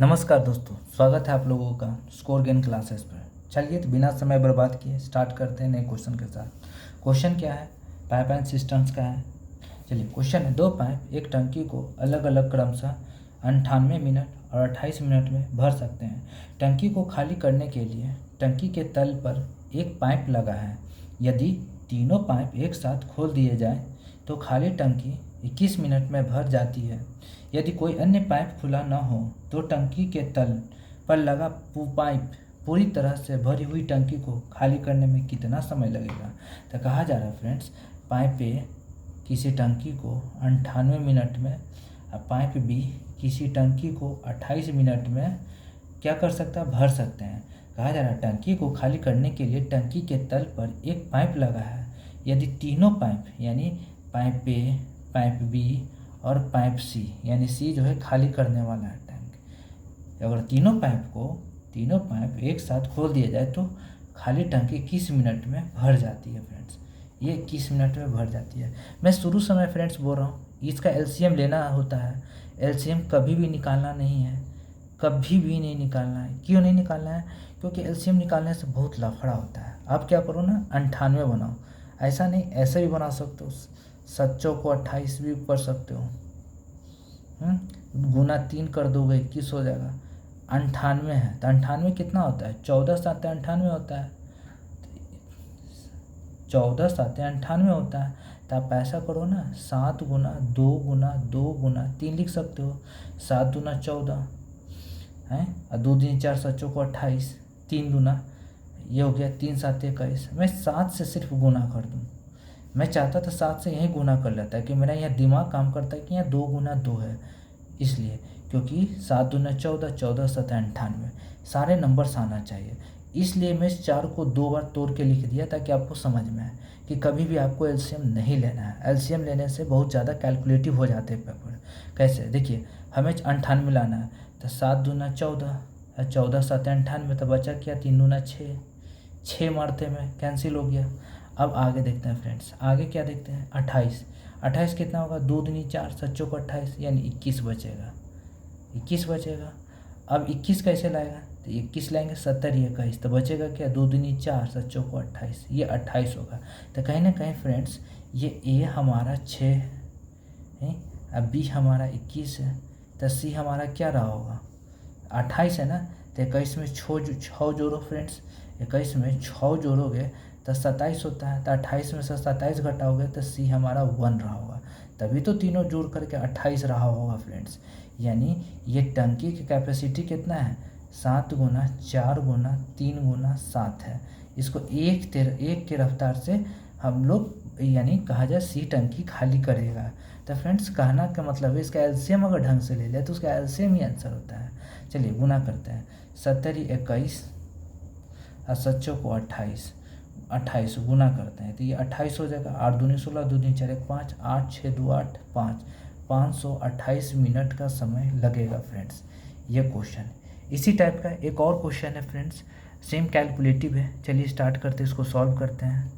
नमस्कार दोस्तों, स्वागत है आप लोगों का स्कोर गेन क्लासेस पर। चलिए तो बिना समय बर्बाद किए स्टार्ट करते हैं नए क्वेश्चन के साथ। क्वेश्चन क्या है? पाइप एंड सिस्टम्स का है। चलिए क्वेश्चन है, दो पाइप एक टंकी को अलग अलग क्रमशः 98 मिनट और 28 मिनट में भर सकते हैं। टंकी को खाली करने के लिए टंकी के तल पर एक पाइप लगा है। यदि तीनों पाइप एक साथ खोल दिए जाएँ तो खाली टंकी 21 मिनट में भर जाती है। यदि कोई अन्य पाइप खुला न हो तो टंकी के तल पर लगा पाइप पूरी तरह से भरी हुई टंकी को खाली करने में कितना समय लगेगा? तो कहा जा रहा है फ्रेंड्स, पाइप ए किसी टंकी को 98 मिनट में और पाइप बी किसी टंकी को 28 मिनट में क्या कर सकता है? भर सकते हैं। कहा जा रहा है टंकी को खाली करने के लिए टंकी के तल पर एक पाइप लगा है। यदि तीनों पाइप यानी पाइप ए, पाइप बी और पाइप सी यानी सी जो है खाली करने वाला है टैंक, अगर तीनों पाइप एक साथ खोल दिया जाए तो खाली टंकी 21 मिनट में भर जाती है फ्रेंड्स। ये 21 मिनट में भर जाती है। मैं शुरू से मैं फ्रेंड्स बोल रहा हूँ, इसका एलसीएम लेना होता है। एलसीएम कभी भी निकालना नहीं है, कभी भी नहीं निकालना है। क्यों नहीं निकालना है? क्योंकि एलसीएम निकालने से बहुत लफड़ा होता है। आप क्या करो ना, 98 बनाओ। ऐसा नहीं, ऐसे भी बना सकते हो, सच्चों को 28 भी कर सकते हो। गुना 3 कर दोगे 21 हो जाएगा। 98 है तो 98 कितना होता है? 14 7 98 होता है। 14 7 98 होता है। तो आप ऐसा करो ना, 7 गुना 2 गुना 2 गुना 3 लिख सकते हो। 7 दूना 14 है और 2 दूनी 4, सच्चों को 28, 3 दूना ये हो गया, 3 7 21। मैं 7 से सिर्फ गुना कर दूँ। मैं चाहता था 7 से यहीं गुना कर लेता है कि मेरा यहाँ दिमाग काम करता है कि यहाँ 2 गुना 2 है, इसलिए क्योंकि 7 दूना 14, 14 7 98 सारे नंबर्स आना चाहिए। इसलिए मैं इस 4 को 2 बार तोड़ के लिख दिया ताकि आपको समझ में आए कि कभी भी आपको एलसीएम नहीं लेना है। एलसीएम लेने से बहुत ज़्यादा कैलकुलेटिव हो जाते हैं पेपर। कैसे? देखिए, हमें 98 लाना है तो 7 दूना 14, 14 7 98, तो बचा क्या? 3 दूना 6, 6 मारते में कैंसिल हो गया। अब आगे देखते हैं फ्रेंड्स, आगे क्या देखते हैं? 28। 28 कितना होगा? 2 दूनी 4, सच्चों को 28 यानी 21 बचेगा। 21 बचेगा। अब 21 कैसे लाएगा? तो 21 लाएंगे 70 21, तो बचेगा क्या? 2 दूनी 4, सच्चों को 28, ये 28 होगा। तो कहीं ना कहीं फ्रेंड्स ये ए हमारा 6 है, अब बी हमारा 21 है, तो सी हमारा क्या रहा होगा? 28 है ना। तो 21 में 6 जोड़ो फ्रेंड्स, 21 में 6 जोड़ोगे तो 27 होता है। तो 28 में से 27 घटाओगे तो सी हमारा 1 रहा होगा। तभी तो तीनों जोड़ करके 28 रहा होगा फ्रेंड्स। यानी ये टंकी की कैपेसिटी कितना है? 7 गुना 4 गुना 3 गुना 7 है। इसको एक की रफ्तार से हम लोग यानी कहा जाए सी टंकी खाली करेगा। तो फ्रेंड्स कहना का मतलब है, इसका एलसीएम अगर ढंग से ले लिया तो उसका एलसीएम ही आंसर होता है। चलिए गुना करते हैं। 70 21 और सच्चों को 28, 28 गुना करते हैं तो ये 28 हो जाएगा। 8 दूनी 16, 2 दूनी 4 1 5, 8 6 2 8 5, 528 मिनट का समय लगेगा फ्रेंड्स। ये क्वेश्चन इसी टाइप का एक और क्वेश्चन है फ्रेंड्स, सेम कैलकुलेटिव है। चलिए स्टार्ट करते हैं, इसको सॉल्व करते हैं।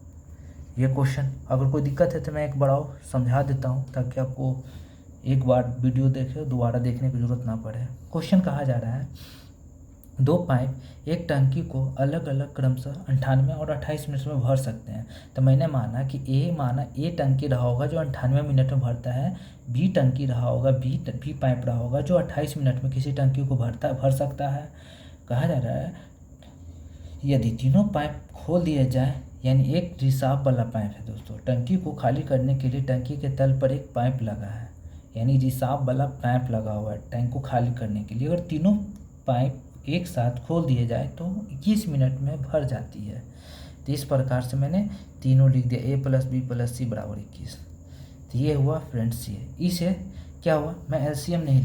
ये क्वेश्चन अगर कोई दिक्कत है तो मैं एक बार और समझा देता हूँ ताकि आपको एक बार वीडियो देखे दोबारा देखने की ज़रूरत ना पड़े। क्वेश्चन कहा जा रहा है, दो पाइप एक टंकी को अलग अलग क्रमशः 98 और 28 मिनट में भर सकते हैं। तो मैंने माना कि ए टंकी रहा होगा जो 98 मिनट में भरता है, बी टंकी रहा होगा, बी पाइप रहा होगा जो 28 मिनट में किसी टंकी को भर सकता है। कहा जा रहा है यदि तीनों पाइप खोल दिए जाए, यानी एक रिसाव वाला पाइप है दोस्तों, टंकी को खाली करने के लिए टंकी के तल पर एक पाइप लगा है, यानी रिसाव वाला पाइप लगा हुआ है टैंक को खाली करने के लिए। अगर तीनों पाइप एक साथ खोल दिए जाए तो 21 मिनट में भर जाती है। तो इस प्रकार से मैंने तीनों लिख दिया, ए प्लस बी प्लस सी बराबर 21। तो ये हुआ फ्रेंड्स। ये इसे क्या हुआ, मैं एलसीएम नहीं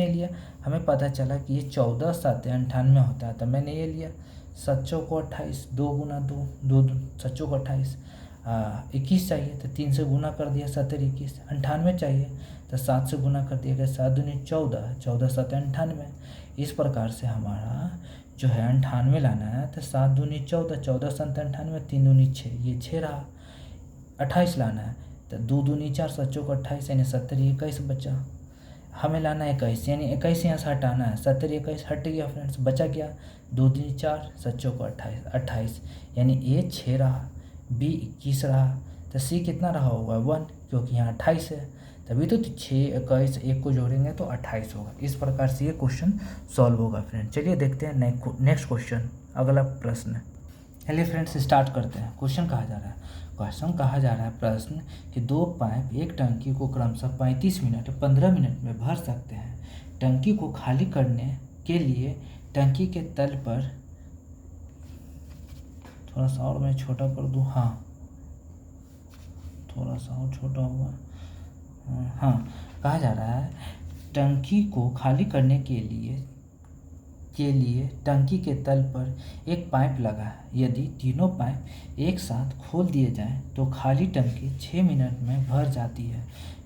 लिया। हमें पता चला कि ये 14 7 98 होता है, तो मैंने ये लिया। सच्चों को 28, 2 गुना 2 2 सच्चों को 28, 21 चाहिए तो 3 से गुना कर दिया, 70 21। 98 चाहिए तो 7 से गुना कर दिया गया, 7 दूनी 14, 14 7 98। इस प्रकार से हमारा जो है 98 लाना है तो 7 दूनी 14, 14 7 98, 3 दूनी 6, ये 6 रहा। 28 लाना है तो 2 दूनी 4, सच्चों को 28 यानी 70 21 बचा। हमें लाना 21, यानी 21 यहाँ से हटाना है। 70 21 हट गया फ्रेंड्स, बचा क्या, 2 दूनी 4, 7 चौको 28, 28 यानी ए 6 रहा, बी 21 रहा, तो सी कितना रहा होगा 1, क्योंकि यहाँ 28 है, तभी तो 6 21 1 को जोड़ेंगे तो 28 होगा। इस प्रकार से ये क्वेश्चन सॉल्व होगा फ्रेंड। चलिए देखते हैं नेक्स्ट क्वेश्चन, अगला प्रश्न। चलिए फ्रेंड्स स्टार्ट करते हैं। क्वेश्चन कहा जा रहा है प्रश्न कि 2 पाइप एक टंकी को क्रमशः 35 मिनट 15 मिनट में भर सकते हैं। टंकी को खाली करने के लिए टंकी के तल पर, थोड़ा सा और मैं छोटा कर दूँ, हाँ थोड़ा सा और छोटा हुआ, हाँ कहा जा रहा है टंकी को खाली करने के लिए टंकी के तल पर एक पाइप लगा है। यदि तीनों पाइप एक साथ खोल दिए जाएं तो खाली टंकी 6 मिनट में भर जाती है।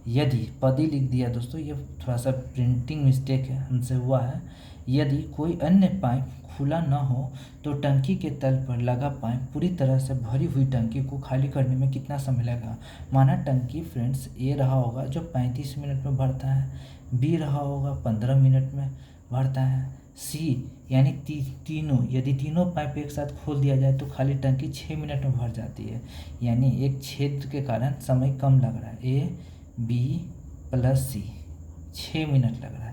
यदि पद ही लिख दिया दोस्तों, ये थोड़ा सा प्रिंटिंग मिस्टेक है, हमसे हुआ है। यदि कोई अन्य पाइप खुला न हो तो टंकी के तल पर लगा पाइप पूरी तरह से भरी हुई टंकी को खाली करने में कितना समय लगेगा। माना टंकी फ्रेंड्स ए रहा होगा जो 35 मिनट में भरता है, बी रहा होगा 15 मिनट में भरता है, सी यानी तीनों, यदि तीनों पाइप एक साथ खोल दिया जाए तो खाली टंकी 6 मिनट में भर जाती है। यानी एक छेद के कारण समय कम लग रहा है, A B plus C 6 minute लग रहा है।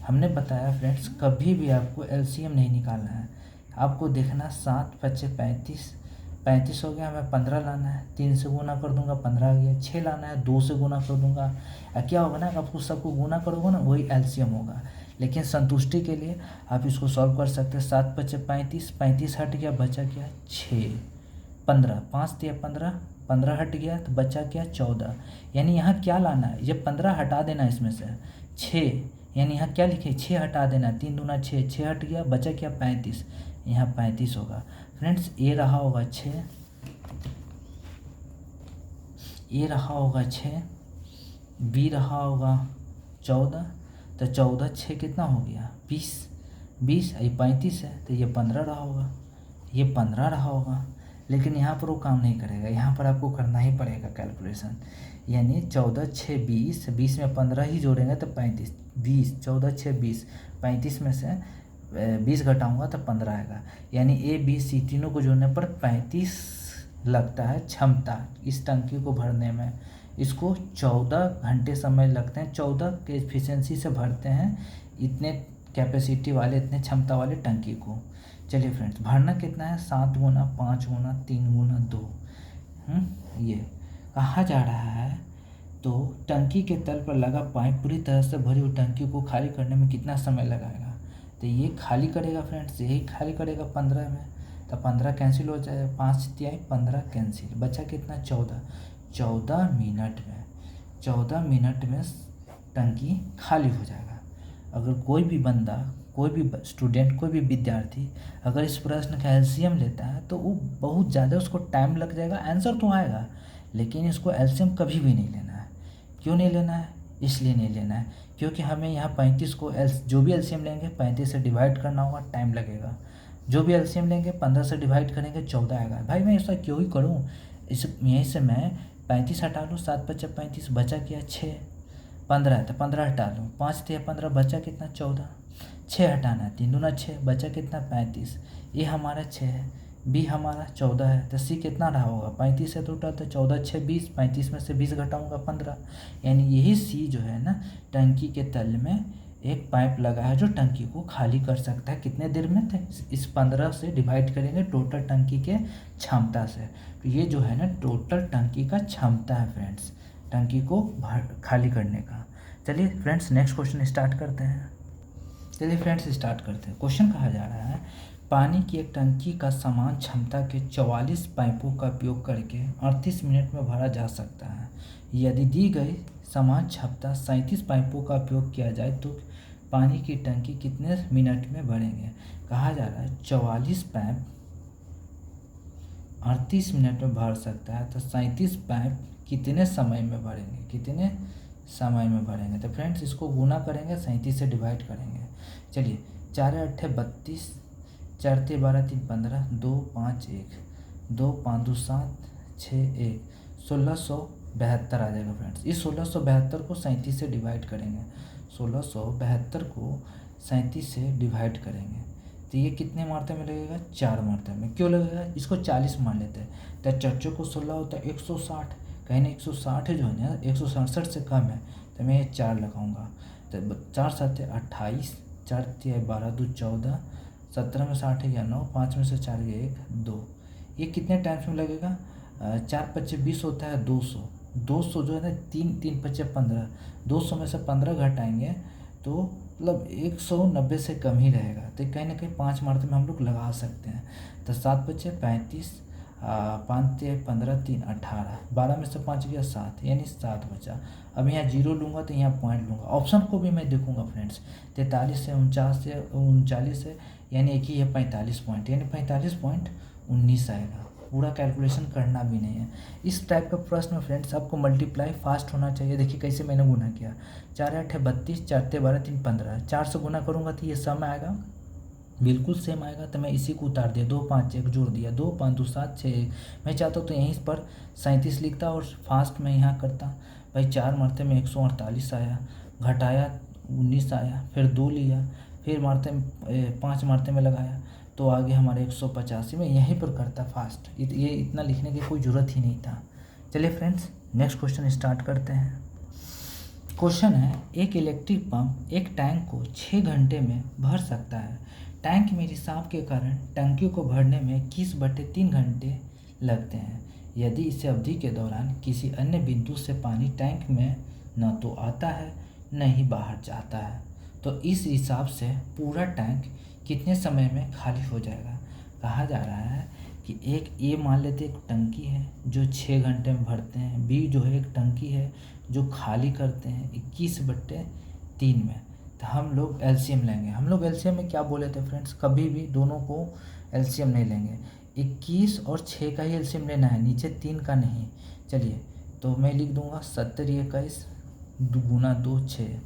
हमने बताया फ्रेंड्स कभी भी आपको एलसीएम नहीं निकालना है, आपको देखना 7 5 35 हो गया, हमें 15 लाना है, 3 से गुना कर दूंगा 15 आ गया, 6 लाना है 2 से गुना कर दूंगा। क्या होगा ना, आपको सबको गुना करोगे ना वही एलसीएम होगा। लेकिन संतुष्टि के लिए आप इसको सॉल्व कर सकते हैं। 7 5 35, 35 हट गया, बचा क्या 6, 15, 5 दिया 15, 15 हट गया तो बचा क्या 14। यानी यहाँ क्या लाना है, ये 15 हटा देना इसमें से 6, यानी यहाँ क्या लिखे 6 हटा देना, 3 दूना 6, 6 हट गया, बचा क्या 35, यहाँ 35 होगा फ्रेंड्स। ए रहा होगा 6, ए रहा होगा 6, बी रहा होगा 14, तो 14 6 कितना हो गया 20, 20 ये 35 है तो ये 15 रहा होगा, ये 15 रहा होगा। लेकिन यहाँ पर वो काम नहीं करेगा, यहाँ पर आपको करना ही पड़ेगा कैलकुलेशन। यानी 14 6 20, 20 में 15 ही जोड़ेंगे तो 35, 20 14 6 20, 35 में से 20 घटाऊंगा तो 15 आएगा। यानी ए बी सी तीनों को जोड़ने पर 35 लगता है क्षमता इस टंकी को भरने में। इसको 14 घंटे समय लगते हैं, 14 के एफिशिएंसी से भरते हैं इतने कैपेसिटी वाले, इतने क्षमता वाले टंकी को। चलिए फ्रेंड्स भरना कितना है, 7 गुना 5 गुना 3 गुना 2। ये कहा जा रहा है तो टंकी के तल पर लगा पाइप पूरी तरह से भरी हुई टंकी को खाली करने में कितना समय लगाएगा। तो ये खाली करेगा फ्रेंड्स, यही खाली करेगा 15 में, तो 15 कैंसिल हो जाएगा, 5 तिहाई 15 कैंसिल, बचा कितना 14 मिनट में टंकी खाली हो जाएगा। अगर कोई भी बंदा, कोई भी स्टूडेंट, कोई भी विद्यार्थी अगर इस प्रश्न का एलसीएम लेता है तो वो बहुत ज़्यादा उसको टाइम लग जाएगा, आंसर तो आएगा लेकिन इसको एलसीएम कभी भी नहीं लेना है। क्यों नहीं लेना है, इसलिए नहीं लेना है क्योंकि हमें यहाँ 35 को जो भी एलसीएम लेंगे 35 से डिवाइड करना होगा, टाइम लगेगा। जो भी एलसीएम लेंगे 15 से डिवाइड करेंगे 14 आएगा। भाई मैं ऐसा क्यों ही करूँ, इस यहीं से मैं 35 हटा लूँ, 7 5 35, बचा क्या 6, 15 है तो 15 हटा लूँ, 5 थे 15, बचा कितना 14, 6 हटाना है, 3 दूना 6, बचा कितना 35। ये हमारा 6 है, बी हमारा 14 है, तो सी कितना रहा होगा 35 है टोटल, तो 14 6 20, 35 में से 20 घटाऊँगा 15। यानी यही सी जो है ना टंकी के तल में एक पाइप लगा है जो टंकी को खाली कर सकता है कितने देर में, थे इस 15 से डिवाइड करेंगे टोटल टंकी के क्षमता से। तो ये जो है ना टोटल टंकी का क्षमता है फ्रेंड्स, टंकी को खाली करने का। चलिए फ्रेंड्स नेक्स्ट क्वेश्चन स्टार्ट करते हैं। क्वेश्चन कहा जा रहा है पानी की एक टंकी का समान क्षमता के 44 पाइपों का उपयोग करके 38 मिनट में भरा जा सकता है। यदि दी गई समान क्षमता 37 पाइपों का उपयोग किया जाए तो पानी की टंकी कितने मिनट में भरेंगे। कहा जा रहा है 44 पाइप 38 मिनट में भर सकता है, तो 37 पाइप कितने समय में भरेंगे। तो फ्रेंड्स इसको गुना करेंगे, 37 से डिवाइड करेंगे। चलिए 4 8 32, 4 3 12 3 15, 2 5 1, 2 5 2 7 6 1, 1672 आ जाएगा फ्रेंड्स। इस 1672 को 37 से डिवाइड करेंगे, 1672 को 37 से डिवाइड करेंगे तो ये कितने मात्रा में लगेगा, 4 मात्रा में। क्यों लगेगा, इसको 40 मान लेते हैं तो 4 को 16 होता है 160, कहीं ना 160 जो है ना 167 से कम है तो मैं ये 4 लगाऊंगा। तो 4 7 28, 4 3 12 2 14, 17 में 60 गया 9, 5 में से 4 गया 1 2। ये कितने टाइम्स में लगेगा, 4 5 20 होता है 200, 200 जो है ना 3 3 5 15, 200 में से 15 घटाएंगे तो मतलब 190 से कम ही रहेगा। तो कहीं ना कहीं 5 मात्रा में हम लोग लगा सकते हैं। तो 7 5 35, 5 15 3 18, 12 में से 5 गया 7 यानी 7 बचा। अब यहाँ 0 लूँगा तो यहाँ पॉइंट लूँगा, ऑप्शन को भी मैं देखूँगा फ्रेंड्स। 43 से 49 से 39 है यानी एक ही है 45 पॉइंट, यानी 45.19 आएगा। पूरा कैलकुलेशन करना भी नहीं है। इस टाइप का प्रश्न फ्रेंड्स आपको मल्टीप्लाई फास्ट होना चाहिए। देखिए कैसे मैंने गुना किया, 4 8 32, 4 12 3 15, 4 से गुना करूँगा तो ये सम आएगा, बिल्कुल सेम आएगा। तो मैं इसी को उतार दिया, 2 5 1 जोड़ दिया, 2 5 2 7 6 1। मैं चाहता हूँ तो यहीं पर 37 लिखता और फास्ट में यहाँ करता। भाई 4 मारते में 148 आया, घटाया 19 आया, फिर 2 लिया, फिर 5 मारते में लगाया तो आगे हमारे 185 में यहीं पर करता फास्ट। ये इतना लिखने की कोई ज़रूरत ही नहीं था। चलिए फ्रेंड्स नेक्स्ट क्वेश्चन स्टार्ट करते हैं। क्वेश्चन है, एक इलेक्ट्रिक पंप एक टैंक को 6 घंटे में भर सकता है। टैंक में रिसाव के कारण टंकी को भरने में 21/3 घंटे लगते हैं। यदि इस अवधि के दौरान किसी अन्य बिंदु से पानी टैंक में न तो आता है न ही बाहर जाता है तो इस हिसाब से पूरा टैंक कितने समय में खाली हो जाएगा। कहा जा रहा है कि एक ए मान लेते एक टंकी है जो 6 घंटे में भरते हैं, बी जो है एक टंकी है जो खाली करते हैं 21/3 में। तो हम लोग एलसीएम लेंगे। हम लोग एलसीएम में क्या बोले थे फ्रेंड्स, कभी भी दोनों को एलसीएम नहीं लेंगे, 21 और 6 का ही एलसीएम लेना है, नीचे 3 का नहीं। चलिए तो मैं लिख दूंगा 70 21 गुना 2 6।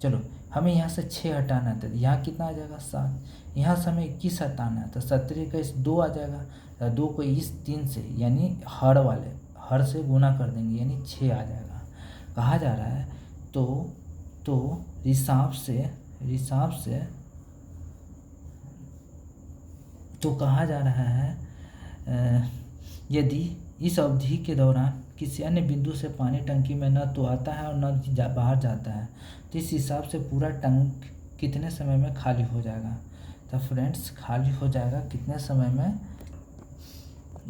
चलो हमें यहाँ से 6 हटाना है तो यहाँ कितना आ जाएगा 7, यहाँ से हमें 21 हटाना है तो 70 21 2 आ जाएगा। 2 को इस 3 से यानी हर से गुना कर देंगे यानी 6 आ जाएगा। कहा जा रहा है तो हिसाब से तो कहा जा रहा है यदि इस अवधि के दौरान किसी अन्य बिंदु से पानी टंकी में न तो आता है और न बाहर जाता है तो इस हिसाब से पूरा टैंक कितने समय में खाली हो जाएगा। तो फ्रेंड्स खाली हो जाएगा कितने समय में,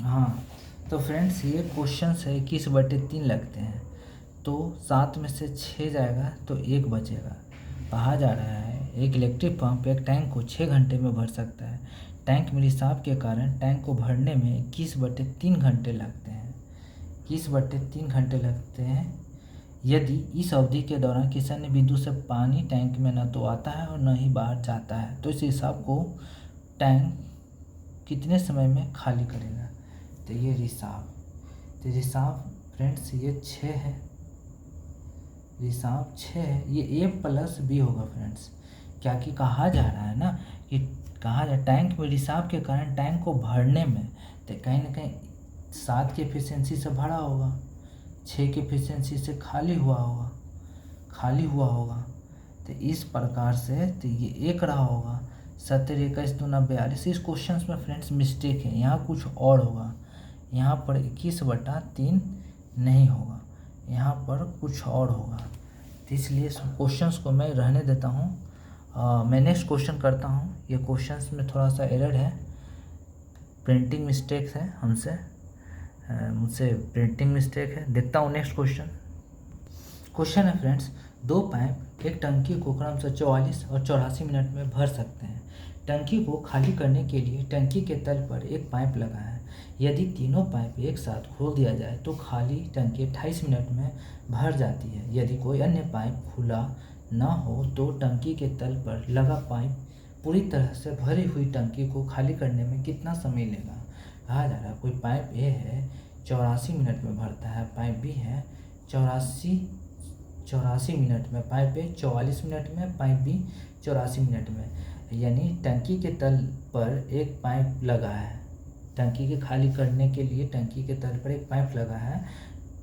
हाँ तो फ्रेंड्स ये क्वेश्चन है 21/3 लगते हैं तो 7 में से 6 जाएगा तो 1 बचेगा। कहा जा रहा है एक इलेक्ट्रिक पंप एक टैंक को 6 घंटे में भर सकता है। टैंक में रिसाव के कारण टैंक को भरने में 21/3 घंटे लगते हैं, 21/3 घंटे लगते हैं। यदि इस अवधि के दौरान किसी अन्य बिंदु से पानी टैंक में न तो आता है और न ही बाहर जाता है तो इस हिसाब को टैंक कितने समय में खाली करेगा। तो ये रिसाव फ्रेंड्स ये 6 है, रिसाव 6 है, ये ए प्लस बी होगा फ्रेंड्स। क्या कि कहा जा रहा है ना कि टैंक में रिसाव के कारण टैंक को भरने में तो कहीं ना कहीं 7 की एफिशिएंसी से भरा होगा, 6 की एफिशिएंसी से खाली हुआ होगा। तो इस प्रकार से तो ये एक रहा होगा। 70 21 2 42। इस क्वेश्चन में फ्रेंड्स मिस्टेक है, यहाँ कुछ और होगा, यहाँ पर 21/3 नहीं होगा, यहाँ पर कुछ और होगा। तो इसलिए क्वेश्चंस को मैं रहने देता हूँ। मैं नेक्स्ट क्वेश्चन करता हूँ। ये क्वेश्चंस में थोड़ा सा एरर है, प्रिंटिंग मिस्टेक है मुझसे प्रिंटिंग मिस्टेक है। देखता हूँ नेक्स्ट क्वेश्चन है फ्रेंड्स, 2 पाइप एक टंकी को क्रमशः 44 और 84 मिनट में भर सकते हैं। टंकी को खाली करने के लिए टंकी के तल पर एक पाइप लगा है। यदि तीनों पाइप एक साथ खोल दिया जाए तो खाली टंकी 28 मिनट में भर जाती है। यदि कोई अन्य पाइप खुला न हो तो टंकी के तल पर लगा पाइप पूरी तरह से भरी हुई टंकी को खाली करने में कितना समय लेगा। कहा जा रहा है कोई पाइप ए है 84 मिनट में भरता है, पाइप बी है 84 मिनट में, पाइप ए 44 मिनट में, पाइप बी 84 मिनट में। यानी टंकी के तल पर एक पाइप लगा है, टंकी के खाली करने के लिए टंकी के तल पर एक पाइप लगा है।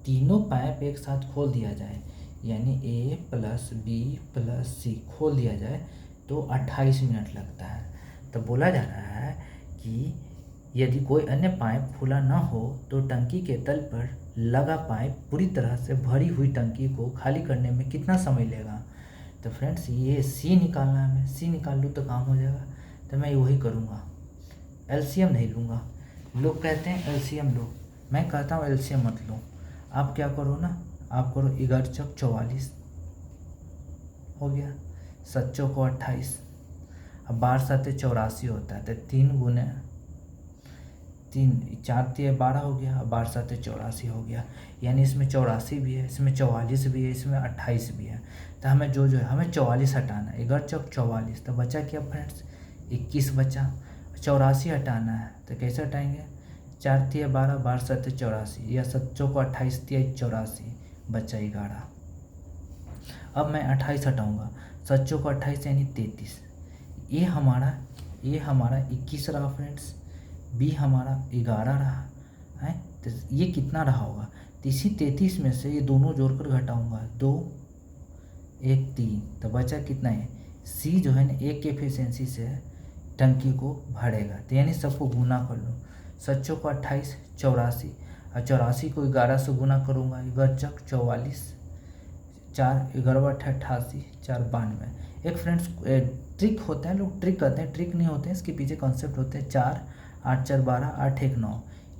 तीनों पाइप एक साथ खोल दिया जाए, यानी A + B + C खोल दिया जाए तो 28 मिनट लगता है। तो बोला जा रहा है कि यदि कोई अन्य पाइप खुला न हो तो टंकी के तल पर लगा पाइप पूरी तरह से भरी हुई टंकी को खाली करने में कितना समय लेगा। तो फ्रेंड्स ये C निकालना है, मैं C निकाल लूँ तो काम हो जाएगा। तो मैं वही करूँगा, LCM नहीं लूँगा। लोग कहते हैं LCM लो, मैं कहता हूँ LCM मत लो। आप क्या करो ना, आप करो 11 चौक 44 हो गया, 7 चौक 28, अब 12 7 84 होता है। तो 3 गुने 3 4 3 12 हो गया, अब 12 7 84 हो गया। यानी इसमें 84 भी है, इसमें 44 भी है, इसमें 28 भी है। तो हमें जो है हमें 44 हटाना है, 11 चौक 44। तो बचा क्या फ्रेंड्स, 21 बचा। 84 हटाना है तो कैसे हटाएंगे, 4 3 12 12 7 84, या 7 चौक 28 3 84, बचा 11। अब मैं 28 हटाऊँगा, 7 चौक 28 यानी 33। ये हमारा 21 रहा फ्रेंड्स, B हमारा 11 रहा है। तो ये कितना रहा होगा, तो इसी 33 में से ये दोनों जोड़कर घटाऊंगा, 2 1 3, तो बचा कितना है, C जो है ना 1 के एफिशिएंसी से टंकी को भरेगा। तो यानी सबको गुना कर लो, 7 चौक 28 84, और 84 को 11 से गुना करूँगा, 11 चौक 44, 4 11 88 4 92। एक फ्रेंड्स ट्रिक होता है, लोग ट्रिक करते हैं, ट्रिक नहीं होते हैं, इसके पीछे कॉन्सेप्ट होते हैं। 4 8 4 12 8 1 9,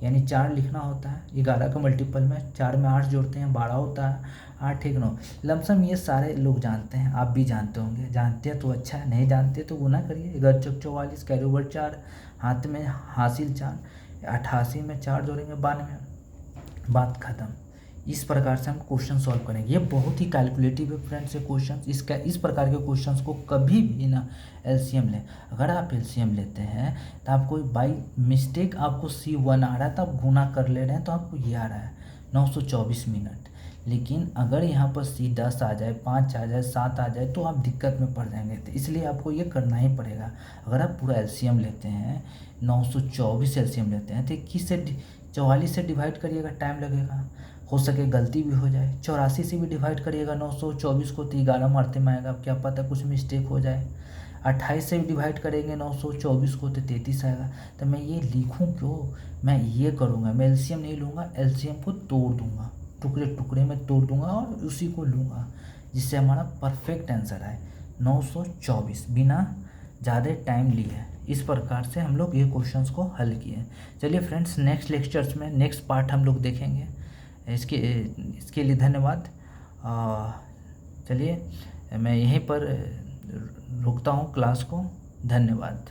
यानी 4 लिखना होता है, 11 का मल्टीपल में 4 में 8 जोड़ते हैं 12 होता है, 8 1 9। लमसम ये सारे लोग जानते हैं, आप भी जानते होंगे, जानते हैं तो अच्छा है, नहीं जानते तो गुना करिए। 11 चौक 44, कैरी ओवर 4, हाथ में हासिल 4, 88 में 4 जोड़ेंगे 92, बात खत्म। इस प्रकार से हम क्वेश्चन सॉल्व करेंगे। ये बहुत ही कैलकुलेटिव है फ्रेंड्स ये क्वेश्चन। इस प्रकार के क्वेश्चंस को कभी भी ना LCM लें। अगर आप LCM लेते हैं तो आपको बाई मिस्टेक आपको C1 आ रहा है तो आप गुना कर ले रहे हैं तो आपको ये आ रहा है 924 मिनट। लेकिन अगर यहाँ पर C10 आ जाए, 5 आ जाए, 7 आ जाए तो आप दिक्कत में पड़ जाएंगे। तो इसलिए आपको ये करना ही पड़ेगा। अगर आप पूरा LCM लेते हैं, 924 LCM लेते हैं तो 21 से 44 से डिवाइड करिएगा, टाइम लगेगा, हो सके गलती भी हो जाए। 84 से भी डिवाइड करिएगा 924 को तो 11 मारते में आएगा, क्या पता कुछ मिस्टेक हो जाए। 28 से भी डिवाइड करेंगे 924 को तो 33 आएगा। तो मैं ये लिखूं क्यों, मैं ये करूँगा, मैं LCM नहीं लूँगा, LCM को तोड़ दूँगा, टुकड़े टुकड़े में तोड़ दूँगा और उसी को लूँगा, जिससे हमारा परफेक्ट आंसर आए 924, बिना ज़्यादा टाइम लिए। इस प्रकार से हम लोग ये क्वेश्चंस को हल किए। चलिए फ्रेंड्स, नेक्स्ट लेक्चर्स में नेक्स्ट पार्ट हम लोग देखेंगे। इसके लिए धन्यवाद। चलिए मैं यहीं पर रुकता हूँ क्लास को। धन्यवाद।